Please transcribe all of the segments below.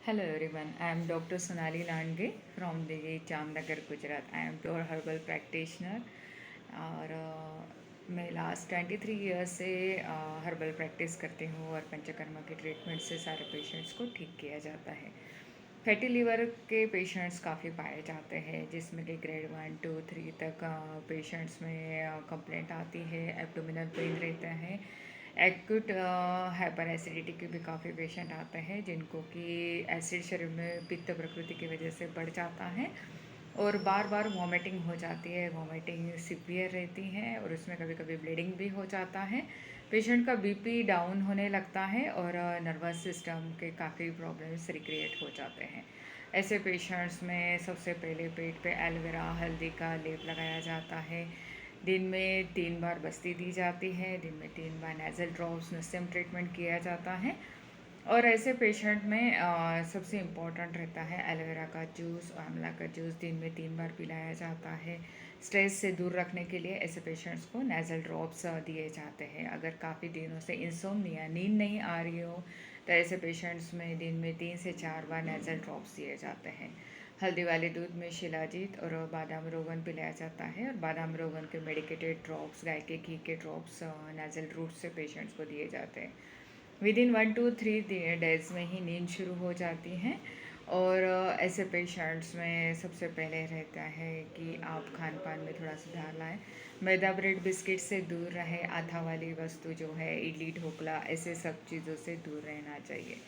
Hello everyone, I am Dr. Sonali Landge from the Jamnagar, Gujarat. I am pure herbal practitioner और मैं last 23 year से herbal practice करती हूँ और पंचकर्मा की ट्रीटमेंट से सारे पेशेंट्स को ठीक किया जाता है। फैटी लीवर के पेशेंट्स काफ़ी पाए जाते हैं जिसमें कि ग्रेड 1, 2, 3 तक पेशेंट्स में कंप्लेंट आती है। एब्डोमिनल पेन रहता है। एक्यूट हाइपर एसिडिटी के भी काफ़ी पेशेंट आते हैं जिनको कि एसिड शरीर में पित्त प्रकृति की वजह से बढ़ जाता है और बार बार वॉमिटिंग हो जाती है। वॉमिटिंग सिवियर रहती है और उसमें कभी कभी ब्लीडिंग भी हो जाता है। पेशेंट का बीपी डाउन होने लगता है और नर्वस सिस्टम के काफ़ी प्रॉब्लम्स रिक्रिएट हो जाते हैं। ऐसे पेशेंट्स में सबसे पहले पेट पे एलोवेरा हल्दी का लेप लगाया जाता है। दिन में 3 बार बस्ती दी जाती है। दिन में 3 बार नेज़ल ड्रॉप्स नस्यम ट्रीटमेंट किया जाता है। और ऐसे पेशेंट में सबसे इम्पॉर्टेंट रहता है एलोवेरा का जूस और आंवला का जूस दिन में 3 बार पिलाया जाता है। स्ट्रेस से दूर रखने के लिए ऐसे पेशेंट्स को नेज़ल ड्रॉप्स दिए जाते हैं। अगर काफ़ी दिनों से इंसोम्निया नींद नहीं आ रही हो तो ऐसे पेशेंट्स में दिन में 3 से 4 बार नेज़ल ड्रॉप्स दिए जाते हैं। हल्दी वाले दूध में शिलाजीत और बादाम रोगन पिलाया जाता है और बादाम रोगन के मेडिकेटेड ड्रॉप्स गाय के घी के ड्रॉप्स नेज़ल रूट से पेशेंट्स को दिए जाते हैं। विद इन 1 to 3 डेज़ में ही नींद शुरू हो जाती हैं। और ऐसे पेशेंट्स में सबसे पहले रहता है कि आप खान पान में थोड़ा सुधार लाएं। मैदा ब्रेड बिस्किट से दूर रहें। आथा वाली वस्तु जो है इडली ढोकला ऐसे सब चीज़ों से दूर रहना चाहिए।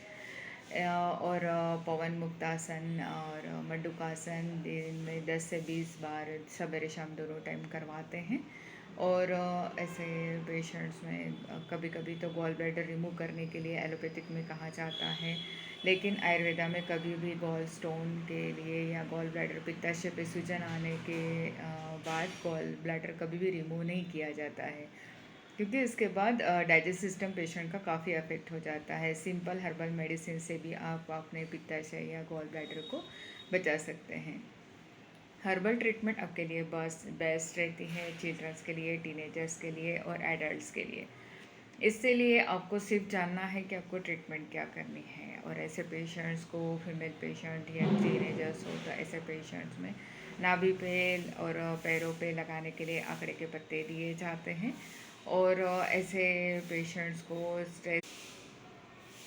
और पवन मुक्तासन और मंडूकासन दिन में 10 से 20 बार सवेरे शाम दोनों टाइम करवाते हैं। और ऐसे पेशेंट्स में कभी कभी तो गॉल ब्लैडर रिमूव करने के लिए एलोपैथिक में कहा जाता है, लेकिन आयुर्वेदा में कभी भी गॉल स्टोन के लिए या गॉल ब्लैडर पित्ताशय पे सूजन आने के बाद गॉल ब्लैडर कभी भी रिमूव नहीं किया जाता है, क्योंकि इसके बाद डाइजेस्ट सिस्टम पेशेंट का काफ़ी अफेक्ट हो जाता है। सिंपल हर्बल मेडिसिन से भी आप अपने पित्ताशय या गॉल ब्लैडर को बचा सकते हैं। हर्बल ट्रीटमेंट आपके लिए बस बेस्ट रहती है चिल्ड्रंस के लिए, टीनेजर्स के लिए और एडल्ट्स के लिए। इसके लिए आपको सिर्फ जानना है कि आपको ट्रीटमेंट क्या करनी है। और ऐसे पेशेंट्स को फीमेल पेशेंट या टीनेजर्स हो तो ऐसे पेशेंट्स में नाभि पे और पैरों पे लगाने के लिए आंकड़े के पत्ते दिए जाते हैं। और ऐसे पेशेंट्स को स्ट्रेस